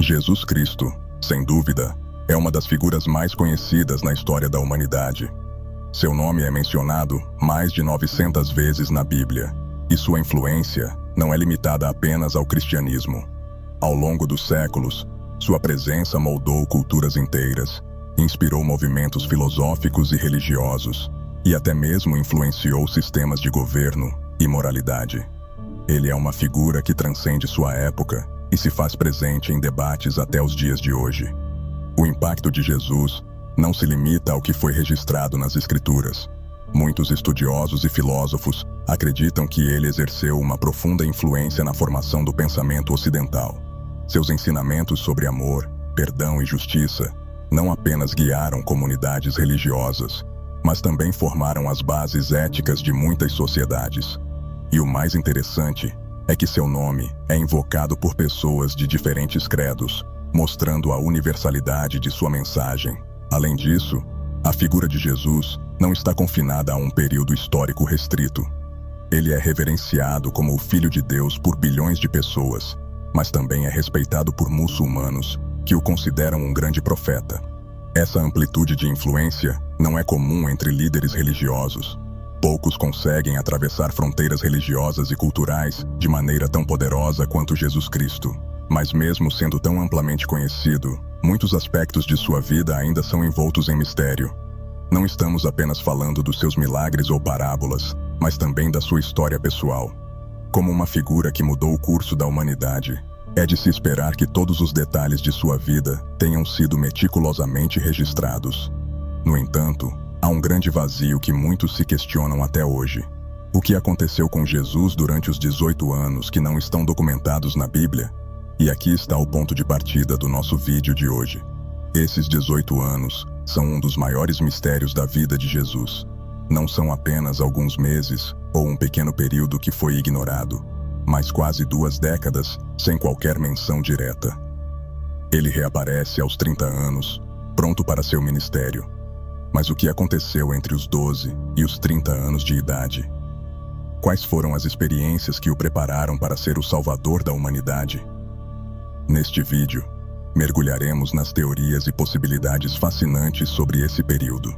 Jesus Cristo, sem dúvida, é uma das figuras mais conhecidas na história da humanidade. Seu nome é mencionado mais de 900 vezes na Bíblia, e sua influência não é limitada apenas ao cristianismo. Ao longo dos séculos, sua presença moldou culturas inteiras, inspirou movimentos filosóficos e religiosos, e até mesmo influenciou sistemas de governo e moralidade. Ele é uma figura que transcende sua época e se faz presente em debates até os dias de hoje. O impacto de Jesus não se limita ao que foi registrado nas Escrituras. Muitos estudiosos e filósofos acreditam que ele exerceu uma profunda influência na formação do pensamento ocidental. Seus ensinamentos sobre amor, perdão e justiça não apenas guiaram comunidades religiosas, mas também formaram as bases éticas de muitas sociedades. E o mais interessante é que seu nome é invocado por pessoas de diferentes credos, mostrando a universalidade de sua mensagem. Além disso, a figura de Jesus não está confinada a um período histórico restrito. Ele é reverenciado como o Filho de Deus por bilhões de pessoas, mas também é respeitado por muçulmanos, que o consideram um grande profeta. Essa amplitude de influência não é comum entre líderes religiosos. Poucos conseguem atravessar fronteiras religiosas e culturais de maneira tão poderosa quanto Jesus Cristo. Mas mesmo sendo tão amplamente conhecido, muitos aspectos de sua vida ainda são envoltos em mistério. Não estamos apenas falando dos seus milagres ou parábolas, mas também da sua história pessoal. Como uma figura que mudou o curso da humanidade, é de se esperar que todos os detalhes de sua vida tenham sido meticulosamente registrados. No entanto, há um grande vazio que muitos se questionam até hoje. O que aconteceu com Jesus durante os 18 anos que não estão documentados na Bíblia? E aqui está o ponto de partida do nosso vídeo de hoje. Esses 18 anos são um dos maiores mistérios da vida de Jesus. Não são apenas alguns meses ou um pequeno período que foi ignorado, mas quase 2 décadas sem qualquer menção direta. Ele reaparece aos 30 anos, pronto para seu ministério. Mas o que aconteceu entre os 12 e os 30 anos de idade? Quais foram as experiências que o prepararam para ser o Salvador da humanidade? Neste vídeo, mergulharemos nas teorias e possibilidades fascinantes sobre esse período.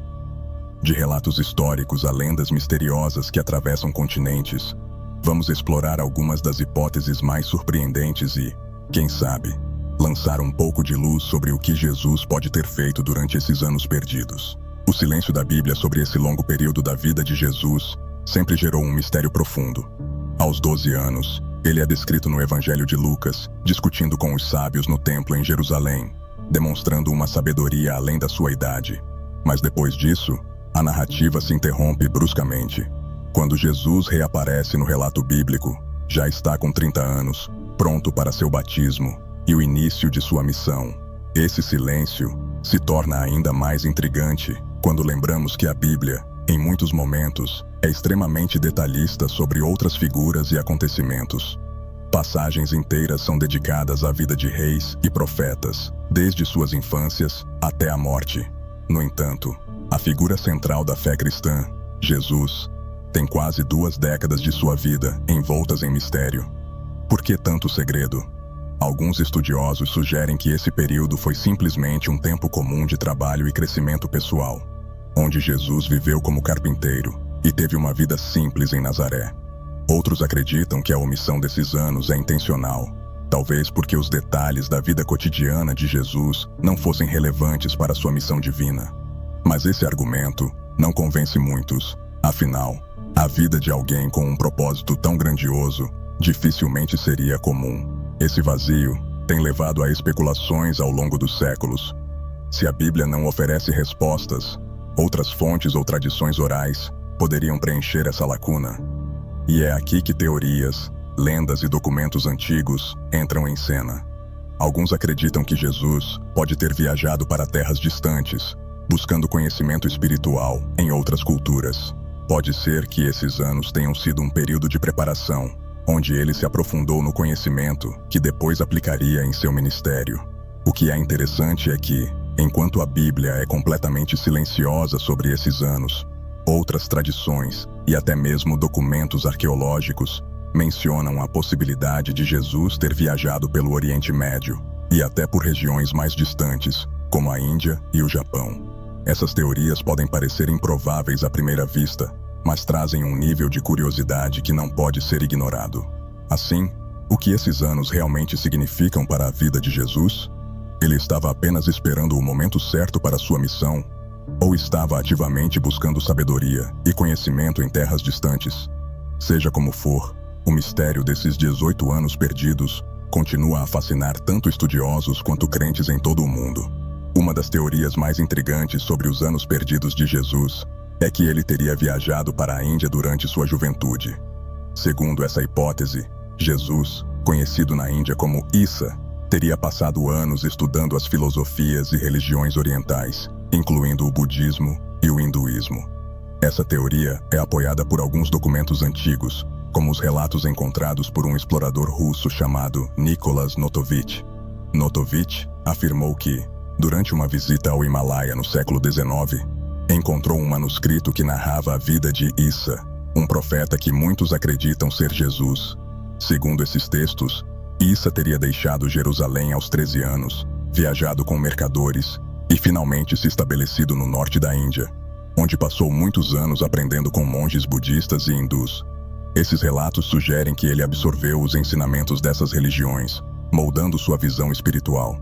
De relatos históricos a lendas misteriosas que atravessam continentes, vamos explorar algumas das hipóteses mais surpreendentes e, quem sabe, lançar um pouco de luz sobre o que Jesus pode ter feito durante esses anos perdidos. O silêncio da Bíblia sobre esse longo período da vida de Jesus sempre gerou um mistério profundo. Aos 12 anos, ele é descrito no Evangelho de Lucas, discutindo com os sábios no templo em Jerusalém, demonstrando uma sabedoria além da sua idade. Mas depois disso, a narrativa se interrompe bruscamente. Quando Jesus reaparece no relato bíblico, já está com 30 anos, pronto para seu batismo e o início de sua missão. Esse silêncio se torna ainda mais intrigante quando lembramos que a Bíblia, em muitos momentos, é extremamente detalhista sobre outras figuras e acontecimentos. Passagens inteiras são dedicadas à vida de reis e profetas, desde suas infâncias até a morte. No entanto, a figura central da fé cristã, Jesus, tem quase 2 décadas de sua vida envoltas em mistério. Por que tanto segredo? Alguns estudiosos sugerem que esse período foi simplesmente um tempo comum de trabalho e crescimento pessoal, onde Jesus viveu como carpinteiro e teve uma vida simples em Nazaré. Outros acreditam que a omissão desses anos é intencional, talvez porque os detalhes da vida cotidiana de Jesus não fossem relevantes para sua missão divina. Mas esse argumento não convence muitos. Afinal, a vida de alguém com um propósito tão grandioso dificilmente seria comum. Esse vazio tem levado a especulações ao longo dos séculos. Se a Bíblia não oferece respostas, outras fontes ou tradições orais poderiam preencher essa lacuna. E é aqui que teorias, lendas e documentos antigos entram em cena. Alguns acreditam que Jesus pode ter viajado para terras distantes, buscando conhecimento espiritual em outras culturas. Pode ser que esses anos tenham sido um período de preparação, onde ele se aprofundou no conhecimento que depois aplicaria em seu ministério. O que é interessante é que, enquanto a Bíblia é completamente silenciosa sobre esses anos, outras tradições e até mesmo documentos arqueológicos mencionam a possibilidade de Jesus ter viajado pelo Oriente Médio, e até por regiões mais distantes, como a Índia e o Japão. Essas teorias podem parecer improváveis à primeira vista, mas trazem um nível de curiosidade que não pode ser ignorado. Assim, o que esses anos realmente significam para a vida de Jesus? Ele estava apenas esperando o momento certo para sua missão, ou estava ativamente buscando sabedoria e conhecimento em terras distantes? Seja como for, o mistério desses 18 anos perdidos continua a fascinar tanto estudiosos quanto crentes em todo o mundo. Uma das teorias mais intrigantes sobre os anos perdidos de Jesus é que ele teria viajado para a Índia durante sua juventude. Segundo essa hipótese, Jesus, conhecido na Índia como Issa, teria passado anos estudando as filosofias e religiões orientais, incluindo o budismo e o hinduísmo. Essa teoria é apoiada por alguns documentos antigos, como os relatos encontrados por um explorador russo chamado Nicholas Notovitch. Notovitch afirmou que, durante uma visita ao Himalaia no século XIX, encontrou um manuscrito que narrava a vida de Issa, um profeta que muitos acreditam ser Jesus. Segundo esses textos, Issa teria deixado Jerusalém aos 13 anos, viajado com mercadores e finalmente se estabelecido no norte da Índia, onde passou muitos anos aprendendo com monges budistas e hindus. Esses relatos sugerem que ele absorveu os ensinamentos dessas religiões, moldando sua visão espiritual.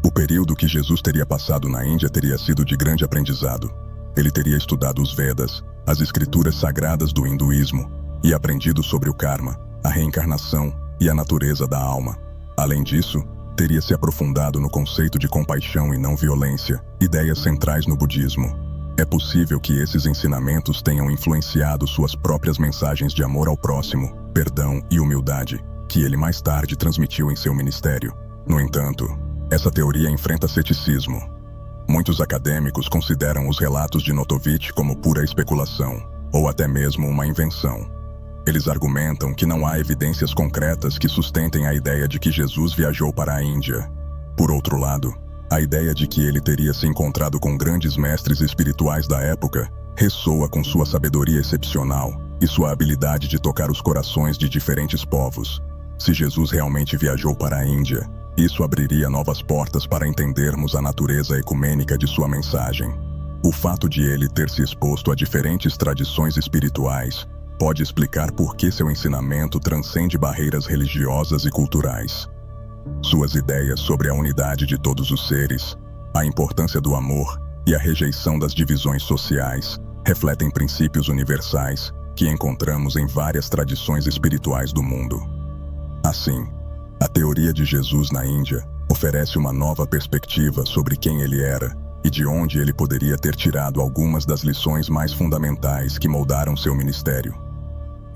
O período que Jesus teria passado na Índia teria sido de grande aprendizado. Ele teria estudado os Vedas, as escrituras sagradas do hinduísmo, e aprendido sobre o karma, a reencarnação e a natureza da alma. Além disso, teria se aprofundado no conceito de compaixão e não violência, ideias centrais no budismo. É possível que esses ensinamentos tenham influenciado suas próprias mensagens de amor ao próximo, perdão e humildade, que ele mais tarde transmitiu em seu ministério. No entanto, essa teoria enfrenta ceticismo. Muitos acadêmicos consideram os relatos de Notovitch como pura especulação, ou até mesmo uma invenção. Eles argumentam que não há evidências concretas que sustentem a ideia de que Jesus viajou para a Índia. Por outro lado, a ideia de que ele teria se encontrado com grandes mestres espirituais da época ressoa com sua sabedoria excepcional e sua habilidade de tocar os corações de diferentes povos. Se Jesus realmente viajou para a Índia, isso abriria novas portas para entendermos a natureza ecumênica de sua mensagem. O fato de ele ter se exposto a diferentes tradições espirituais pode explicar por que seu ensinamento transcende barreiras religiosas e culturais. Suas ideias sobre a unidade de todos os seres, a importância do amor e a rejeição das divisões sociais refletem princípios universais que encontramos em várias tradições espirituais do mundo. Assim, a teoria de Jesus na Índia oferece uma nova perspectiva sobre quem ele era e de onde ele poderia ter tirado algumas das lições mais fundamentais que moldaram seu ministério.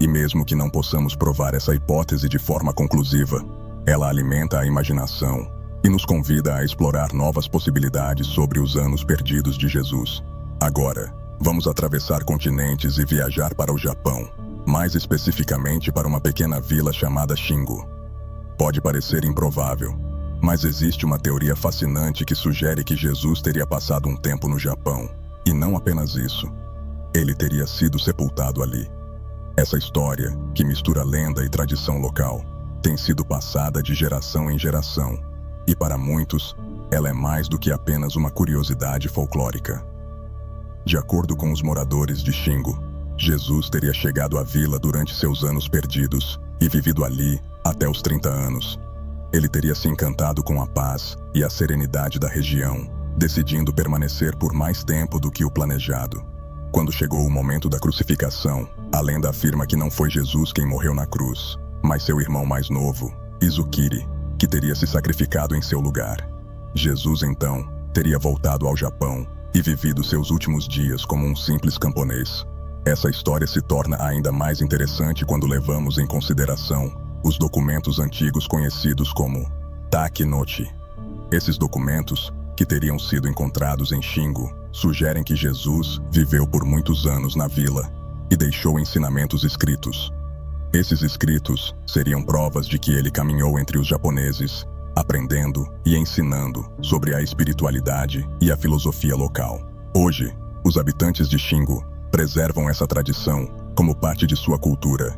E mesmo que não possamos provar essa hipótese de forma conclusiva, ela alimenta a imaginação e nos convida a explorar novas possibilidades sobre os anos perdidos de Jesus. Agora, vamos atravessar continentes e viajar para o Japão, mais especificamente para uma pequena vila chamada Shingo. Pode parecer improvável, mas existe uma teoria fascinante que sugere que Jesus teria passado um tempo no Japão, e não apenas isso. Ele teria sido sepultado ali. Essa história, que mistura lenda e tradição local, tem sido passada de geração em geração, e para muitos, ela é mais do que apenas uma curiosidade folclórica. De acordo com os moradores de Shingo, Jesus teria chegado à vila durante seus anos perdidos e vivido ali até os 30 anos. Ele teria se encantado com a paz e a serenidade da região, decidindo permanecer por mais tempo do que o planejado. Quando chegou o momento da crucificação, a lenda afirma que não foi Jesus quem morreu na cruz, mas seu irmão mais novo, Izukiri, que teria se sacrificado em seu lugar. Jesus, então, teria voltado ao Japão e vivido seus últimos dias como um simples camponês. Essa história se torna ainda mais interessante quando levamos em consideração os documentos antigos conhecidos como Takenouchi. Esses documentos, que teriam sido encontrados em Shingo, sugerem que Jesus viveu por muitos anos na vila e deixou ensinamentos escritos. Esses escritos seriam provas de que ele caminhou entre os japoneses, aprendendo e ensinando sobre a espiritualidade e a filosofia local. Hoje, os habitantes de Shingo preservam essa tradição como parte de sua cultura.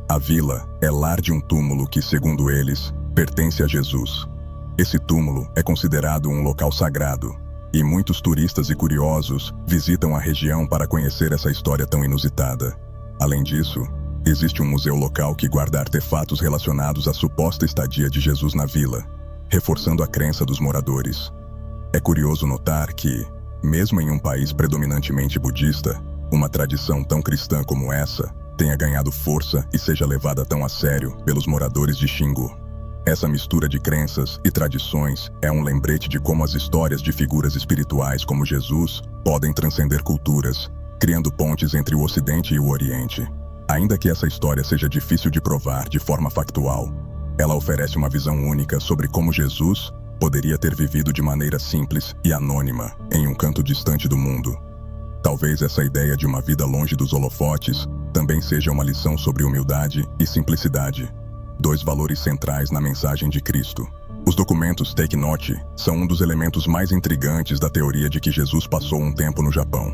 A vila é lar de um túmulo que, segundo eles, pertence a Jesus. Esse túmulo é considerado um local sagrado, e muitos turistas e curiosos visitam a região para conhecer essa história tão inusitada. Além disso, existe um museu local que guarda artefatos relacionados à suposta estadia de Jesus na vila, reforçando a crença dos moradores. É curioso notar que, mesmo em um país predominantemente budista, uma tradição tão cristã como essa tenha ganhado força e seja levada tão a sério pelos moradores de Xingu. Essa mistura de crenças e tradições é um lembrete de como as histórias de figuras espirituais como Jesus podem transcender culturas, criando pontes entre o Ocidente e o Oriente. Ainda que essa história seja difícil de provar de forma factual, ela oferece uma visão única sobre como Jesus poderia ter vivido de maneira simples e anônima em um canto distante do mundo. Talvez essa ideia de uma vida longe dos holofotes também seja uma lição sobre humildade e simplicidade, dois valores centrais na mensagem de Cristo. Os documentos Take Note são um dos elementos mais intrigantes da teoria de que Jesus passou um tempo no Japão.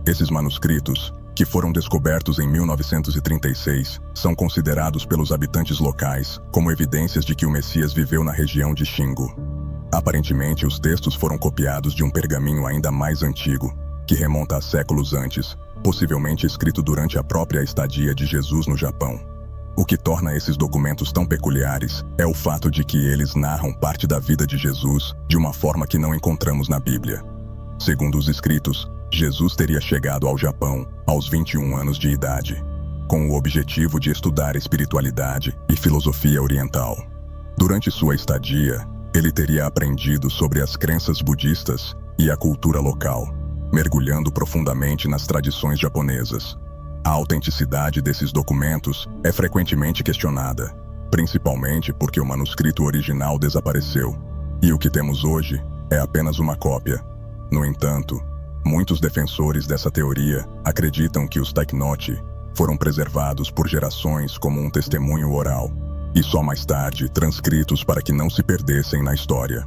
Esses manuscritos, que foram descobertos em 1936, são considerados pelos habitantes locais como evidências de que o Messias viveu na região de Xingu. Aparentemente, os textos foram copiados de um pergaminho ainda mais antigo, que remonta a séculos antes, possivelmente escrito durante a própria estadia de Jesus no Japão. O que torna esses documentos tão peculiares é o fato de que eles narram parte da vida de Jesus de uma forma que não encontramos na Bíblia. Segundo os escritos, Jesus teria chegado ao Japão aos 21 anos de idade, com o objetivo de estudar espiritualidade e filosofia oriental. Durante sua estadia, ele teria aprendido sobre as crenças budistas e a cultura local, mergulhando profundamente nas tradições japonesas. A autenticidade desses documentos é frequentemente questionada, principalmente porque o manuscrito original desapareceu, e o que temos hoje é apenas uma cópia. No entanto, muitos defensores dessa teoria acreditam que os Take Note foram preservados por gerações como um testemunho oral, e só mais tarde transcritos para que não se perdessem na história.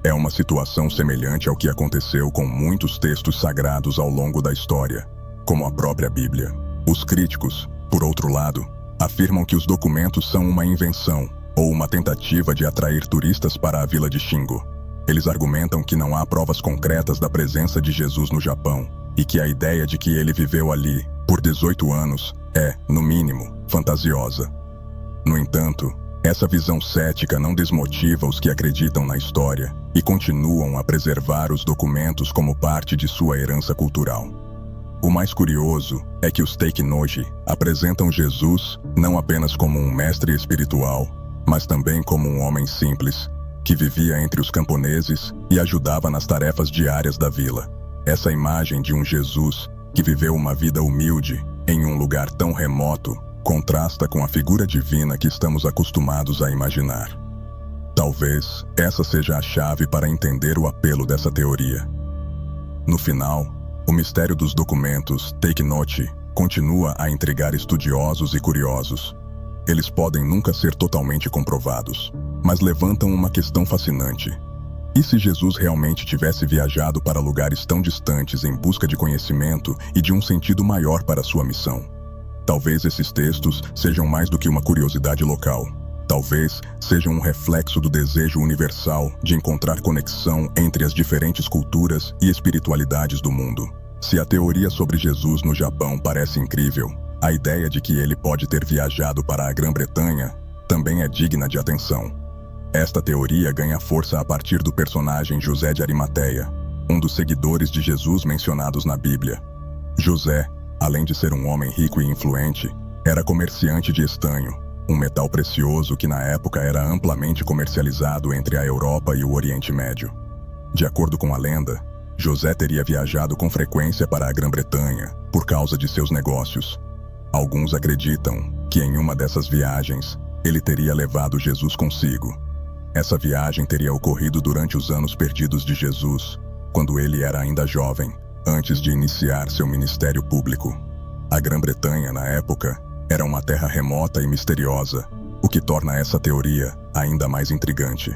É uma situação semelhante ao que aconteceu com muitos textos sagrados ao longo da história, como a própria Bíblia. Os críticos, por outro lado, afirmam que os documentos são uma invenção ou uma tentativa de atrair turistas para a vila de Xingu. Eles argumentam que não há provas concretas da presença de Jesus no Japão e que a ideia de que ele viveu ali por 18 anos é, no mínimo, fantasiosa. No entanto, essa visão cética não desmotiva os que acreditam na história e continuam a preservar os documentos como parte de sua herança cultural. O mais curioso é que os Take Note apresentam Jesus não apenas como um mestre espiritual, mas também como um homem simples, que vivia entre os camponeses e ajudava nas tarefas diárias da vila. Essa imagem de um Jesus que viveu uma vida humilde em um lugar tão remoto contrasta com a figura divina que estamos acostumados a imaginar. Talvez essa seja a chave para entender o apelo dessa teoria. No final, o mistério dos documentos Take Note continua a intrigar estudiosos e curiosos. Eles podem nunca ser totalmente comprovados, mas levantam uma questão fascinante. E se Jesus realmente tivesse viajado para lugares tão distantes em busca de conhecimento e de um sentido maior para sua missão? Talvez esses textos sejam mais do que uma curiosidade local. Talvez sejam um reflexo do desejo universal de encontrar conexão entre as diferentes culturas e espiritualidades do mundo. Se a teoria sobre Jesus no Japão parece incrível, a ideia de que ele pode ter viajado para a Grã-Bretanha também é digna de atenção. Esta teoria ganha força a partir do personagem José de Arimateia, um dos seguidores de Jesus mencionados na Bíblia. José, além de ser um homem rico e influente, era comerciante de estanho, um metal precioso que na época era amplamente comercializado entre a Europa e o Oriente Médio. De acordo com a lenda, José teria viajado com frequência para a Grã-Bretanha por causa de seus negócios. Alguns acreditam que em uma dessas viagens, ele teria levado Jesus consigo. Essa viagem teria ocorrido durante os anos perdidos de Jesus, quando ele era ainda jovem, antes de iniciar seu ministério público. A Grã-Bretanha, na época, era uma terra remota e misteriosa, o que torna essa teoria ainda mais intrigante.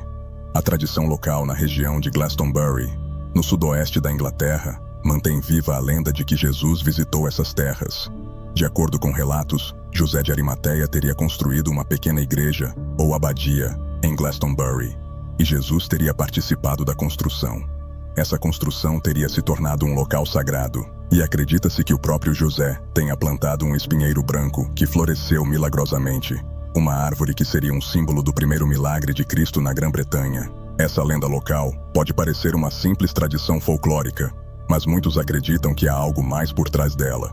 A tradição local na região de Glastonbury, no sudoeste da Inglaterra, mantém viva a lenda de que Jesus visitou essas terras. De acordo com relatos, José de Arimateia teria construído uma pequena igreja, ou abadia, em Glastonbury. e Jesus teria participado da construção. Essa construção teria se tornado um local sagrado, e acredita-se que o próprio José tenha plantado um espinheiro branco que floresceu milagrosamente, uma árvore que seria um símbolo do primeiro milagre de Cristo na Grã-Bretanha. Essa lenda local pode parecer uma simples tradição folclórica, mas muitos acreditam que há algo mais por trás dela.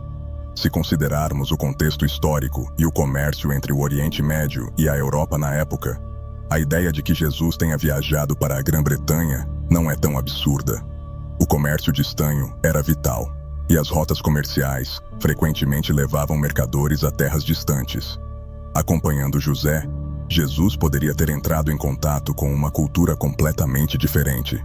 Se considerarmos o contexto histórico e o comércio entre o Oriente Médio e a Europa na época, a ideia de que Jesus tenha viajado para a Grã-Bretanha não é tão absurda. O comércio de estanho era vital, e as rotas comerciais frequentemente levavam mercadores a terras distantes. Acompanhando José, Jesus poderia ter entrado em contato com uma cultura completamente diferente.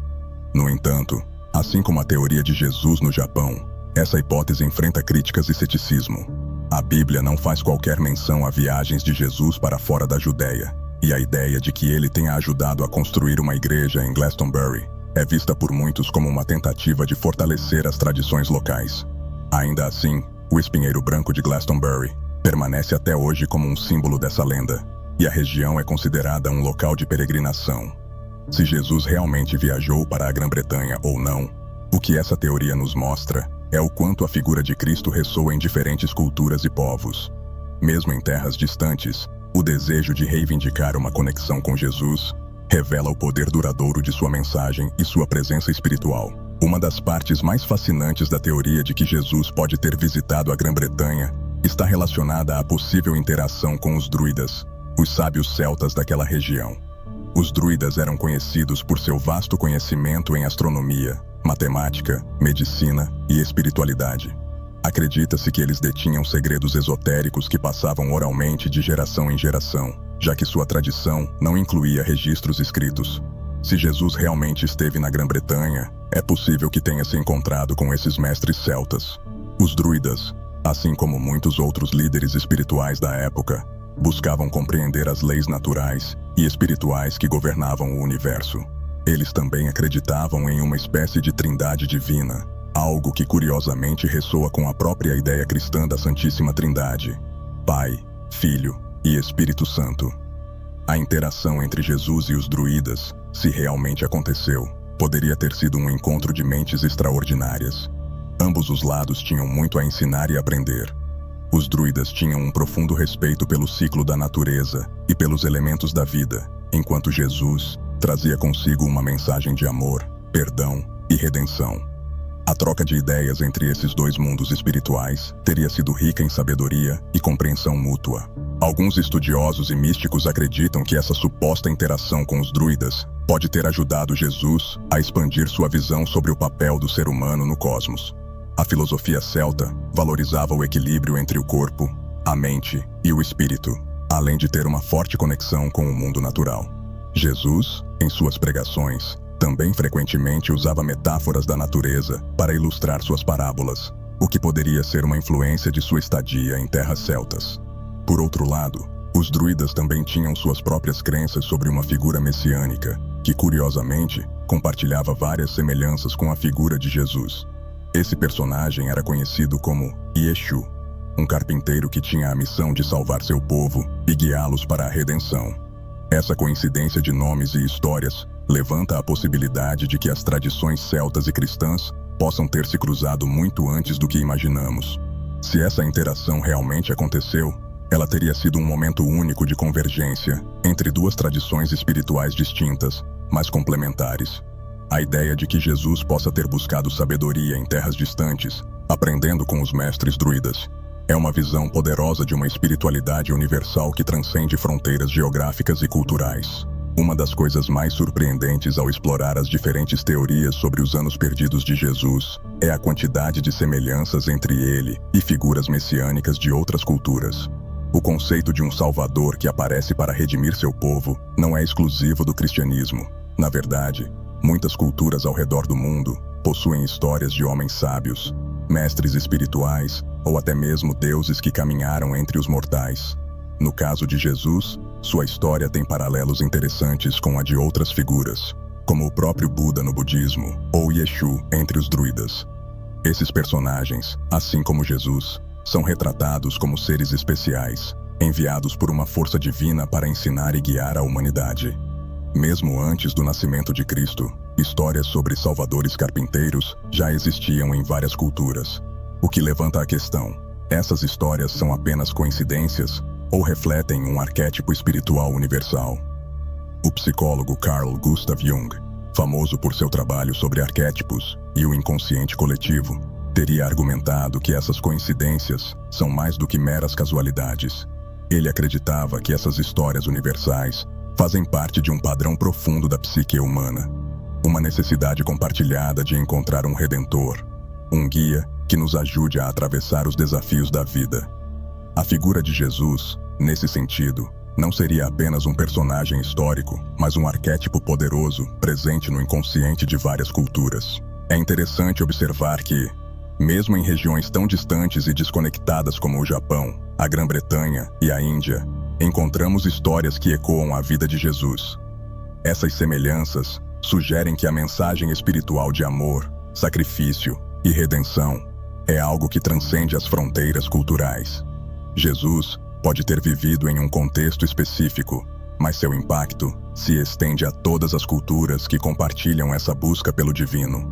No entanto, assim como a teoria de Jesus no Japão, essa hipótese enfrenta críticas e ceticismo. A Bíblia não faz qualquer menção a viagens de Jesus para fora da Judéia, e a ideia de que ele tenha ajudado a construir uma igreja em Glastonbury é vista por muitos como uma tentativa de fortalecer as tradições locais. Ainda assim, o espinheiro branco de Glastonbury permanece até hoje como um símbolo dessa lenda, e a região é considerada um local de peregrinação. Se Jesus realmente viajou para a Grã-Bretanha ou não, o que essa teoria nos mostra é o quanto a figura de Cristo ressoa em diferentes culturas e povos. Mesmo em terras distantes, o desejo de reivindicar uma conexão com Jesus revela o poder duradouro de sua mensagem e sua presença espiritual. Uma das partes mais fascinantes da teoria de que Jesus pode ter visitado a Grã-Bretanha está relacionada à possível interação com os druidas, os sábios celtas daquela região. Os druidas eram conhecidos por seu vasto conhecimento em astronomia, matemática, medicina e espiritualidade. Acredita-se que eles detinham segredos esotéricos que passavam oralmente de geração em geração, já que sua tradição não incluía registros escritos. Se Jesus realmente esteve na Grã-Bretanha, é possível que tenha se encontrado com esses mestres celtas. Os druidas, assim como muitos outros líderes espirituais da época, buscavam compreender as leis naturais e espirituais que governavam o universo. Eles também acreditavam em uma espécie de trindade divina, algo que curiosamente ressoa com a própria ideia cristã da Santíssima Trindade: Pai, Filho e Espírito Santo. A interação entre Jesus e os druidas, se realmente aconteceu, poderia ter sido um encontro de mentes extraordinárias. Ambos os lados tinham muito a ensinar e aprender. Os druidas tinham um profundo respeito pelo ciclo da natureza e pelos elementos da vida, enquanto Jesus trazia consigo uma mensagem de amor, perdão e redenção. A troca de ideias entre esses dois mundos espirituais teria sido rica em sabedoria e compreensão mútua. Alguns estudiosos e místicos acreditam que essa suposta interação com os druidas pode ter ajudado Jesus a expandir sua visão sobre o papel do ser humano no cosmos. A filosofia celta valorizava o equilíbrio entre o corpo, a mente e o espírito, além de ter uma forte conexão com o mundo natural. Jesus, em suas pregações, também frequentemente usava metáforas da natureza para ilustrar suas parábolas, o que poderia ser uma influência de sua estadia em terras celtas. Por outro lado, os druidas também tinham suas próprias crenças sobre uma figura messiânica, que curiosamente compartilhava várias semelhanças com a figura de Jesus. Esse personagem era conhecido como Yeshu, um carpinteiro que tinha a missão de salvar seu povo e guiá-los para a redenção. Essa coincidência de nomes e histórias levanta a possibilidade de que as tradições celtas e cristãs possam ter se cruzado muito antes do que imaginamos. Se essa interação realmente aconteceu, ela teria sido um momento único de convergência entre duas tradições espirituais distintas, mas complementares. A ideia de que Jesus possa ter buscado sabedoria em terras distantes, aprendendo com os mestres druidas, é uma visão poderosa de uma espiritualidade universal que transcende fronteiras geográficas e culturais. Uma das coisas mais surpreendentes ao explorar as diferentes teorias sobre os anos perdidos de Jesus é a quantidade de semelhanças entre ele e figuras messiânicas de outras culturas. O conceito de um Salvador que aparece para redimir seu povo não é exclusivo do cristianismo. Na verdade, muitas culturas ao redor do mundo possuem histórias de homens sábios, mestres espirituais ou até mesmo deuses que caminharam entre os mortais. No caso de Jesus, sua história tem paralelos interessantes com a de outras figuras, como o próprio Buda no budismo ou Yeshu entre os druidas. Esses personagens, assim como Jesus, são retratados como seres especiais, enviados por uma força divina para ensinar e guiar a humanidade. Mesmo antes do nascimento de Cristo, histórias sobre salvadores carpinteiros já existiam em várias culturas. O que levanta a questão: essas histórias são apenas coincidências ou refletem um arquétipo espiritual universal? O psicólogo Carl Gustav Jung, famoso por seu trabalho sobre arquétipos e o inconsciente coletivo, teria argumentado que essas coincidências são mais do que meras casualidades. Ele acreditava que essas histórias universais fazem parte de um padrão profundo da psique humana, uma necessidade compartilhada de encontrar um redentor, um guia que nos ajude a atravessar os desafios da vida. A figura de Jesus, nesse sentido, não seria apenas um personagem histórico, mas um arquétipo poderoso presente no inconsciente de várias culturas. É interessante observar que, mesmo em regiões tão distantes e desconectadas como o Japão, a Grã-Bretanha e a Índia, encontramos histórias que ecoam a vida de Jesus. Essas semelhanças sugerem que a mensagem espiritual de amor, sacrifício e redenção é algo que transcende as fronteiras culturais. Jesus pode ter vivido em um contexto específico, mas seu impacto se estende a todas as culturas que compartilham essa busca pelo divino.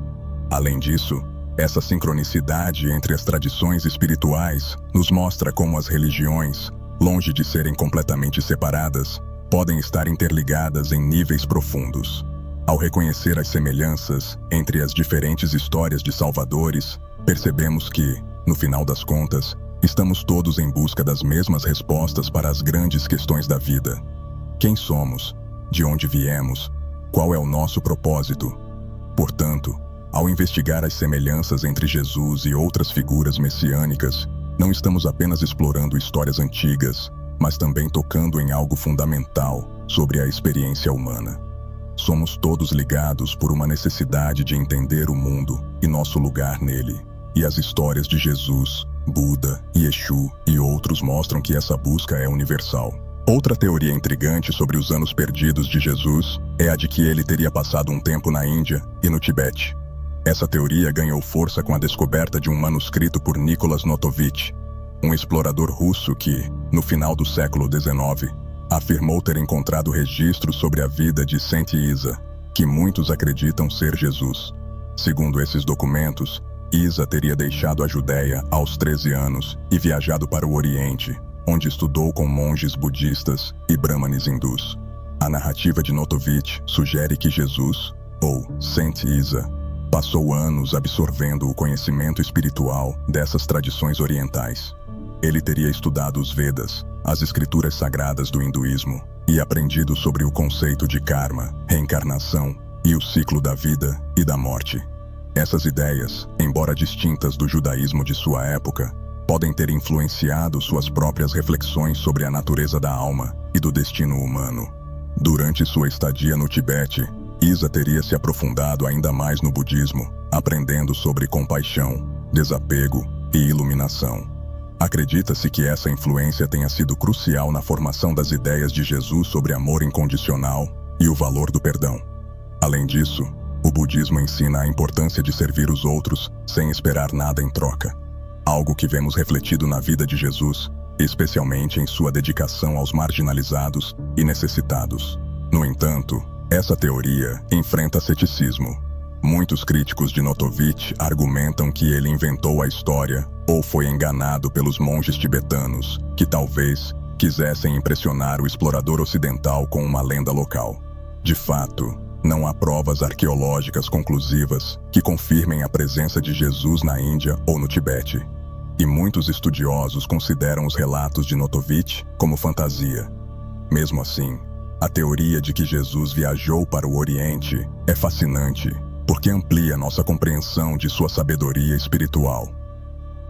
Além disso, essa sincronicidade entre as tradições espirituais nos mostra como as religiões, longe de serem completamente separadas, podem estar interligadas em níveis profundos. Ao reconhecer as semelhanças entre as diferentes histórias de salvadores, percebemos que, no final das contas, estamos todos em busca das mesmas respostas para as grandes questões da vida. Quem somos? De onde viemos? Qual é o nosso propósito? Portanto, ao investigar as semelhanças entre Jesus e outras figuras messiânicas, não estamos apenas explorando histórias antigas, mas também tocando em algo fundamental sobre a experiência humana. Somos todos ligados por uma necessidade de entender o mundo e nosso lugar nele. E as histórias de Jesus, Buda, Yeshu e outros mostram que essa busca é universal. Outra teoria intrigante sobre os anos perdidos de Jesus é a de que ele teria passado um tempo na Índia e no Tibete. Essa teoria ganhou força com a descoberta de um manuscrito por Nicholas Notovitch, um explorador russo que, no final do século XIX, afirmou ter encontrado registros sobre a vida de Saint Isa, que muitos acreditam ser Jesus. Segundo esses documentos, Isa teria deixado a Judéia aos 13 anos e viajado para o Oriente, onde estudou com monges budistas e brahmanes hindus. A narrativa de Notovitch sugere que Jesus, ou Saint Isa, passou anos absorvendo o conhecimento espiritual dessas tradições orientais. Ele teria estudado os Vedas, as escrituras sagradas do hinduísmo, e aprendido sobre o conceito de karma, reencarnação e o ciclo da vida e da morte. Essas ideias, embora distintas do judaísmo de sua época, podem ter influenciado suas próprias reflexões sobre a natureza da alma e do destino humano. Durante sua estadia no Tibete, Isa teria se aprofundado ainda mais no budismo, aprendendo sobre compaixão, desapego e iluminação. Acredita-se que essa influência tenha sido crucial na formação das ideias de Jesus sobre amor incondicional e o valor do perdão. Além disso, o budismo ensina a importância de servir os outros sem esperar nada em troca, algo que vemos refletido na vida de Jesus, especialmente em sua dedicação aos marginalizados e necessitados. No entanto, essa teoria enfrenta ceticismo. Muitos críticos de Notovitch argumentam que ele inventou a história ou foi enganado pelos monges tibetanos, que talvez quisessem impressionar o explorador ocidental com uma lenda local. De fato, não há provas arqueológicas conclusivas que confirmem a presença de Jesus na Índia ou no Tibete. E muitos estudiosos consideram os relatos de Notovitch como fantasia. Mesmo assim, a teoria de que Jesus viajou para o Oriente é fascinante, porque amplia nossa compreensão de sua sabedoria espiritual.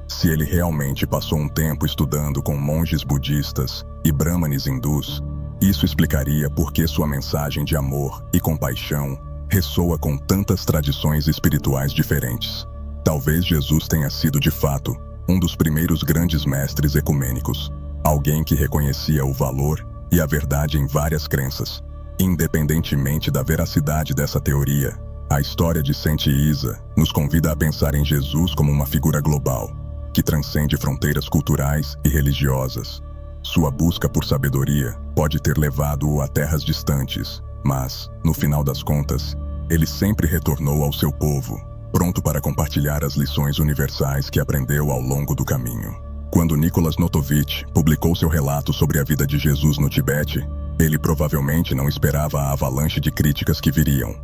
Se ele realmente passou um tempo estudando com monges budistas e brahmanes hindus, isso explicaria por que sua mensagem de amor e compaixão ressoa com tantas tradições espirituais diferentes. Talvez Jesus tenha sido, de fato, um dos primeiros grandes mestres ecumênicos, alguém que reconhecia o valor e a verdade em várias crenças. Independentemente da veracidade dessa teoria, a história de Saint Isa nos convida a pensar em Jesus como uma figura global, que transcende fronteiras culturais e religiosas. Sua busca por sabedoria pode ter levado-o a terras distantes, Mas, no final das contas, ele sempre retornou ao seu povo, pronto para compartilhar as lições universais que aprendeu ao longo do caminho. Quando Nicholas Notovitch publicou seu relato sobre a vida de Jesus no Tibete, ele provavelmente não esperava a avalanche de críticas que viriam.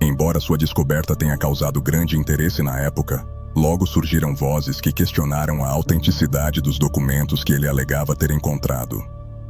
Embora sua descoberta tenha causado grande interesse na época, logo surgiram vozes que questionaram a autenticidade dos documentos que ele alegava ter encontrado.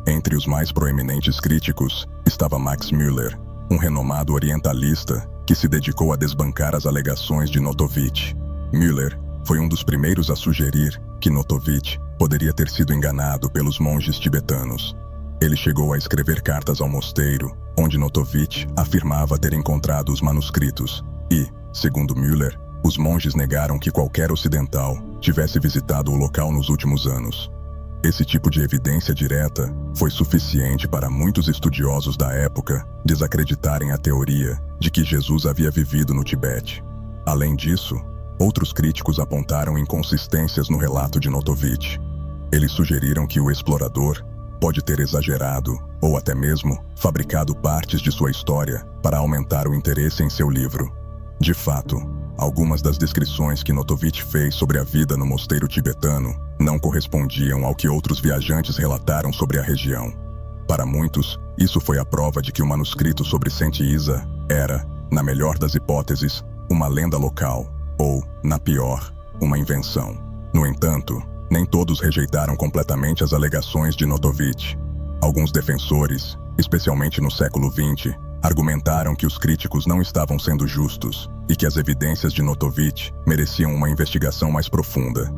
Entre os mais proeminentes críticos estava Max Müller, um renomado orientalista que se dedicou a desbancar as alegações de Notovitch. Müller foi um dos primeiros a sugerir que Notovitch poderia ter sido enganado pelos monges tibetanos. Ele chegou a escrever cartas ao mosteiro, onde Notovitch afirmava ter encontrado os manuscritos, e, segundo Müller, os monges negaram que qualquer ocidental tivesse visitado o local nos últimos anos. Esse tipo de evidência direta foi suficiente para muitos estudiosos da época desacreditarem a teoria de que Jesus havia vivido no Tibete. Além disso, outros críticos apontaram inconsistências no relato de Notovitch. Eles sugeriram que o explorador pode ter exagerado ou até mesmo fabricado partes de sua história para aumentar o interesse em seu livro. De fato, algumas das descrições que Notovitch fez sobre a vida no mosteiro tibetano não correspondiam ao que outros viajantes relataram sobre a região. Para muitos, isso foi a prova de que o manuscrito sobre Saint Isa era, na melhor das hipóteses, uma lenda local, ou, na pior, uma invenção. No entanto, nem todos rejeitaram completamente as alegações de Notovitch. Alguns defensores, especialmente no século XX, argumentaram que os críticos não estavam sendo justos e que as evidências de Notovitch mereciam uma investigação mais profunda.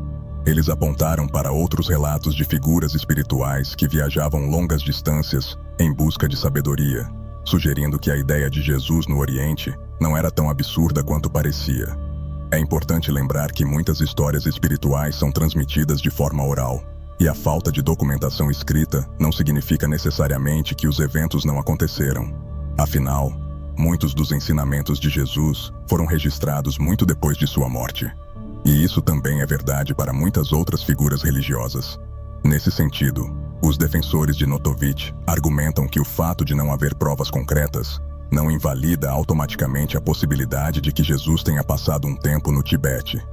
Eles apontaram para outros relatos de figuras espirituais que viajavam longas distâncias em busca de sabedoria, sugerindo que a ideia de Jesus no Oriente não era tão absurda quanto parecia. É importante lembrar que muitas histórias espirituais são transmitidas de forma oral, e a falta de documentação escrita não significa necessariamente que os eventos não aconteceram. Afinal, muitos dos ensinamentos de Jesus foram registrados muito depois de sua morte. E isso também é verdade para muitas outras figuras religiosas. Nesse sentido, os defensores de Notovitch argumentam que o fato de não haver provas concretas não invalida automaticamente a possibilidade de que Jesus tenha passado um tempo no Tibete.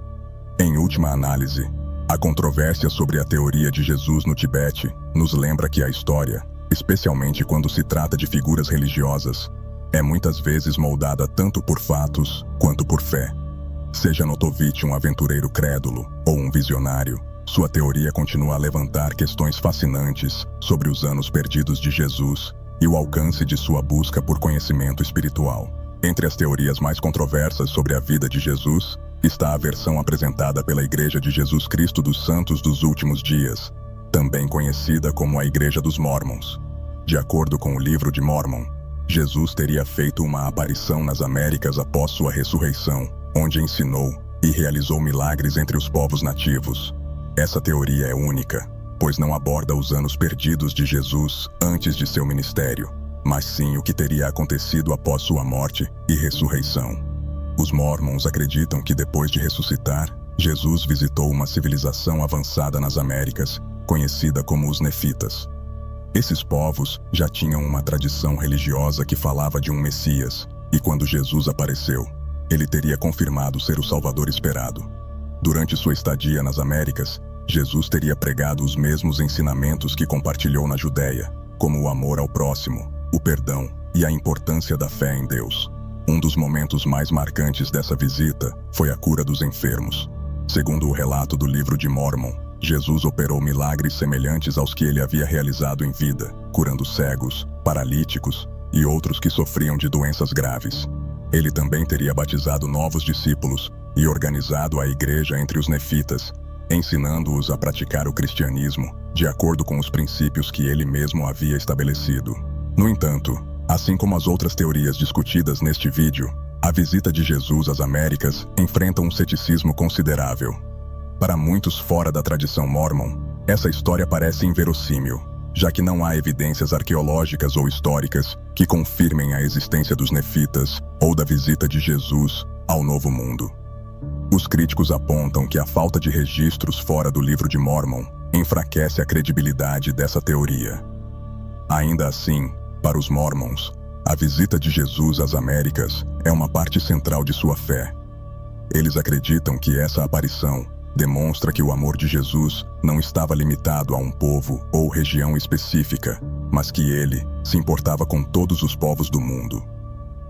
Em última análise, a controvérsia sobre a teoria de Jesus no Tibete nos lembra que a história, especialmente quando se trata de figuras religiosas, é muitas vezes moldada tanto por fatos quanto por fé. Seja Notovitch um aventureiro crédulo ou um visionário, sua teoria continua a levantar questões fascinantes sobre os anos perdidos de Jesus e o alcance de sua busca por conhecimento espiritual. Entre as teorias mais controversas sobre a vida de Jesus está a versão apresentada pela Igreja de Jesus Cristo dos Santos dos Últimos Dias, também conhecida como a Igreja dos Mórmons. De acordo com o Livro de Mórmon, Jesus teria feito uma aparição nas Américas após sua ressurreição, onde ensinou e realizou milagres entre os povos nativos. Essa teoria é única, pois não aborda os anos perdidos de Jesus antes de seu ministério, mas sim o que teria acontecido após sua morte e ressurreição. Os Mórmons acreditam que depois de ressuscitar, Jesus visitou uma civilização avançada nas Américas, conhecida como os Nefitas. Esses povos já tinham uma tradição religiosa que falava de um Messias, e quando Jesus apareceu, ele teria confirmado ser o Salvador esperado. Durante sua estadia nas Américas, Jesus teria pregado os mesmos ensinamentos que compartilhou na Judéia, como o amor ao próximo, o perdão e a importância da fé em Deus. Um dos momentos mais marcantes dessa visita foi a cura dos enfermos. Segundo o relato do Livro de Mórmon, Jesus operou milagres semelhantes aos que ele havia realizado em vida, curando cegos, paralíticos e outros que sofriam de doenças graves. Ele também teria batizado novos discípulos e organizado a igreja entre os nefitas, ensinando-os a praticar o cristianismo de acordo com os princípios que ele mesmo havia estabelecido. No entanto, assim como as outras teorias discutidas neste vídeo, a visita de Jesus às Américas enfrenta um ceticismo considerável. Para muitos fora da tradição mórmon, essa história parece inverossímil, já que não há evidências arqueológicas ou históricas que confirmem a existência dos nefitas ou da visita de Jesus ao Novo Mundo. Os críticos apontam que a falta de registros fora do Livro de Mórmon enfraquece a credibilidade dessa teoria. Ainda assim, para os Mormons, A visita de Jesus às Américas é uma parte central de sua fé. Eles acreditam que essa aparição demonstra que o amor de Jesus não estava limitado a um povo ou região específica, mas que ele se importava com todos os povos do mundo.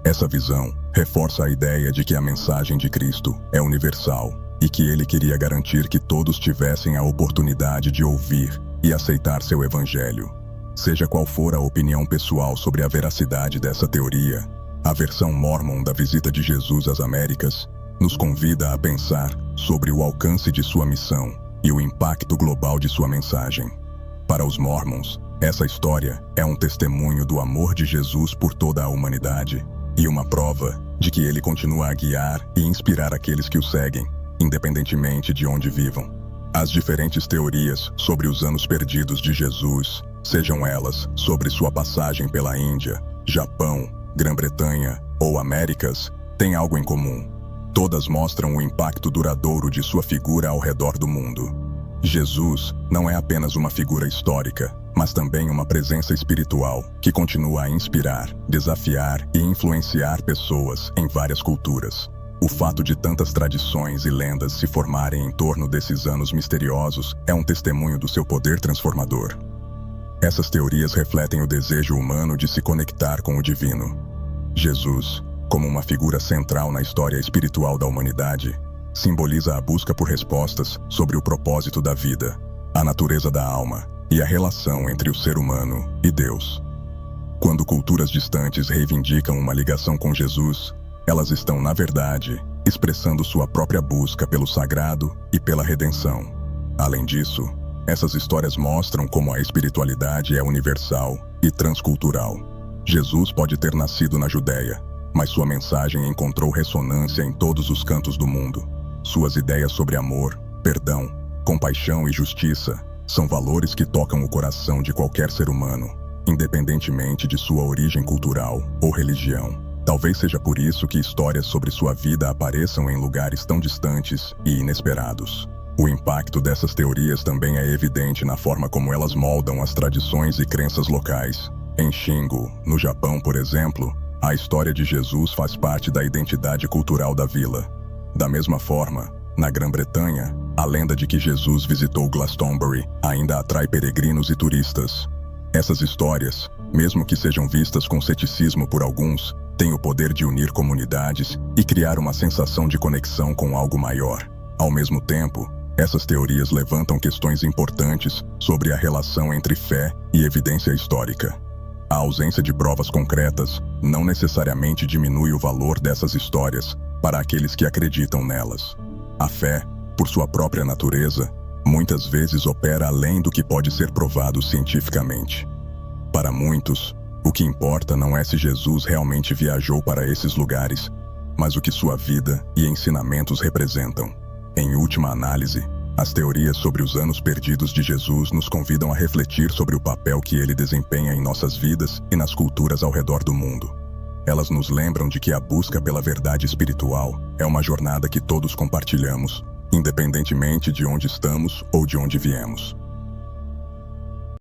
Essa visão reforça a ideia de que a mensagem de Cristo é universal e que ele queria garantir que todos tivessem a oportunidade de ouvir e aceitar seu evangelho. Seja qual for a opinião pessoal sobre a veracidade dessa teoria, a versão mórmon da visita de Jesus às Américas nos convida a pensar sobre o alcance de sua missão e o impacto global de sua mensagem. Para os Mormons, essa história é um testemunho do amor de Jesus por toda a humanidade e uma prova de que ele continua a guiar e inspirar aqueles que o seguem, independentemente de onde vivam. As diferentes teorias sobre os anos perdidos de Jesus, sejam elas sobre sua passagem pela Índia, Japão, Grã-Bretanha ou Américas, têm algo em comum. Todas mostram o impacto duradouro de sua figura ao redor do mundo. Jesus não é apenas uma figura histórica, mas também uma presença espiritual que continua a inspirar, desafiar e influenciar pessoas em várias culturas. O fato de tantas tradições e lendas se formarem em torno desses anos misteriosos é um testemunho do seu poder transformador. Essas teorias refletem o desejo humano de se conectar com o divino. Jesus, como uma figura central na história espiritual da humanidade, simboliza a busca por respostas sobre o propósito da vida, a natureza da alma e a relação entre o ser humano e Deus. Quando culturas distantes reivindicam uma ligação com Jesus, elas estão, na verdade, expressando sua própria busca pelo sagrado e pela redenção. Além disso, essas histórias mostram como a espiritualidade é universal e transcultural. Jesus pode ter nascido na Judéia, mas sua mensagem encontrou ressonância em todos os cantos do mundo. Suas ideias sobre amor, perdão, compaixão e justiça são valores que tocam o coração de qualquer ser humano, independentemente de sua origem cultural ou religião. Talvez seja por isso que histórias sobre sua vida apareçam em lugares tão distantes e inesperados. O impacto dessas teorias também é evidente na forma como elas moldam as tradições e crenças locais. Em Shingo, no Japão, por exemplo, a história de Jesus faz parte da identidade cultural da vila. Da mesma forma, na Grã-Bretanha, a lenda de que Jesus visitou Glastonbury ainda atrai peregrinos e turistas. Essas histórias, mesmo que sejam vistas com ceticismo por alguns, têm o poder de unir comunidades e criar uma sensação de conexão com algo maior. Ao mesmo tempo, essas teorias levantam questões importantes sobre a relação entre fé e evidência histórica. A ausência de provas concretas não necessariamente diminui o valor dessas histórias para aqueles que acreditam nelas. A fé, por sua própria natureza, muitas vezes opera além do que pode ser provado cientificamente. Para muitos, o que importa não é se Jesus realmente viajou para esses lugares, mas o que sua vida e ensinamentos representam. Em última análise, as teorias sobre os anos perdidos de Jesus nos convidam a refletir sobre o papel que ele desempenha em nossas vidas e nas culturas ao redor do mundo. Elas nos lembram de que a busca pela verdade espiritual é uma jornada que todos compartilhamos, independentemente de onde estamos ou de onde viemos.